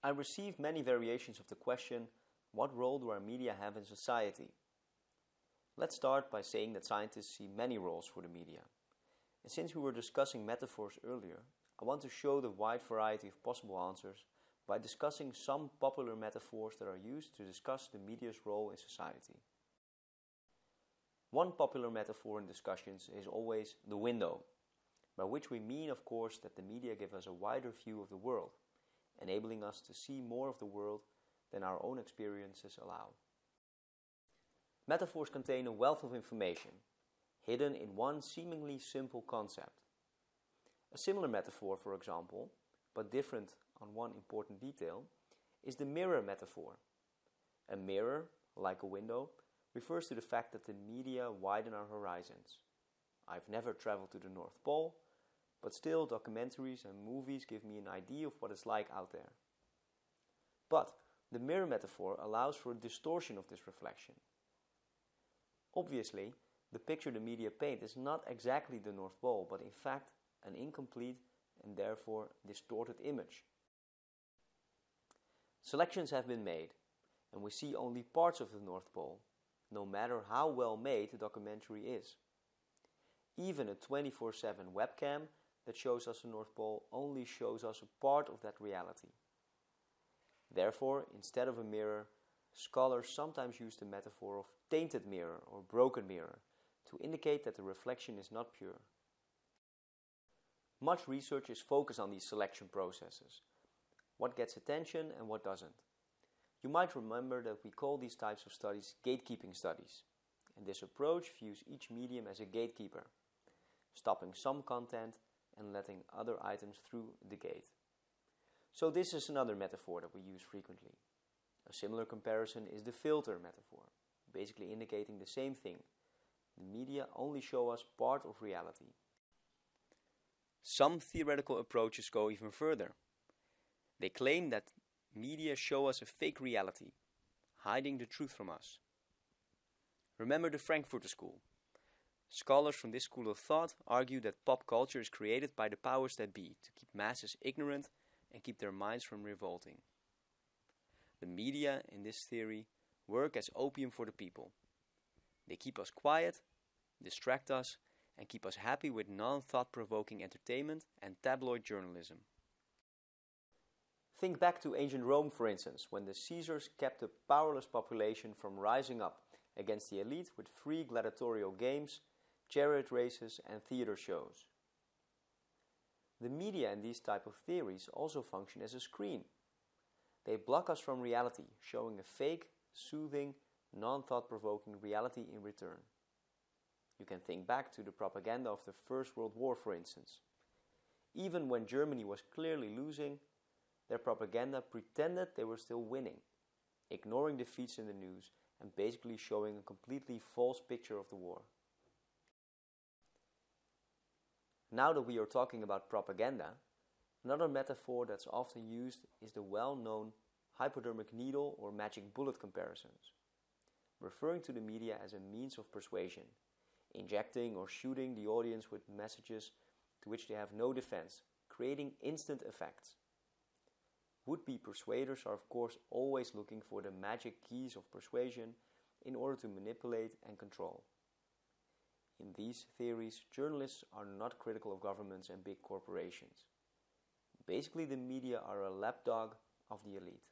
I receive many variations of the question, what role do our media have in society? Let's start by saying that scientists see many roles for the media. And since we were discussing metaphors earlier, I want to show the wide variety of possible answers by discussing some popular metaphors that are used to discuss the media's role in society. One popular metaphor in discussions is always the window, by which we mean, of course, that the media give us a wider view of the world, enabling us to see more of the world than our own experiences allow. Metaphors contain a wealth of information, hidden in one seemingly simple concept. A similar metaphor, for example, but different on one important detail, is the mirror metaphor. A mirror, like a window, refers to the fact that the media widen our horizons. I've never traveled to the North Pole, but still documentaries and movies give me an idea of what it's like out there. But the mirror metaphor allows for a distortion of this reflection. Obviously, the picture the media paint is not exactly the North Pole, but in fact an incomplete and therefore distorted image. Selections have been made, and we see only parts of the North Pole, no matter how well made the documentary is. Even a 24/7 webcam that shows us the North Pole only shows us a part of that reality. Therefore, instead of a mirror, scholars sometimes use the metaphor of tainted mirror or broken mirror to indicate that the reflection is not pure. Much research is focused on these selection processes, what gets attention and what doesn't. You might remember that we call these types of studies gatekeeping studies, and this approach views each medium as a gatekeeper, stopping some content and letting other items through the gate. So this is another metaphor that we use frequently. A similar comparison is the filter metaphor, basically indicating the same thing. The media only show us part of reality. Some theoretical approaches go even further. They claim that media show us a fake reality, hiding the truth from us. Remember the Frankfurter School. Scholars from this school of thought argue that pop culture is created by the powers that be to keep masses ignorant and keep their minds from revolting. The media, in this theory, work as opium for the people. They keep us quiet, distract us, and keep us happy with non-thought-provoking entertainment and tabloid journalism. Think back to ancient Rome, for instance, when the Caesars kept a powerless population from rising up against the elite with free gladiatorial games, chariot races, and theater shows. The media in these type of theories also function as a screen. They block us from reality, showing a fake, soothing, non-thought-provoking reality in return. You can think back to the propaganda of the First World War, for instance. Even when Germany was clearly losing, their propaganda pretended they were still winning, ignoring defeats in the news and basically showing a completely false picture of the war. Now that we are talking about propaganda, another metaphor that's often used is the well-known hypodermic needle or magic bullet comparisons, referring to the media as a means of persuasion, injecting or shooting the audience with messages to which they have no defense, creating instant effects. Would-be persuaders are of course always looking for the magic keys of persuasion in order to manipulate and control. In these theories, journalists are not critical of governments and big corporations. Basically, the media are a lapdog of the elite.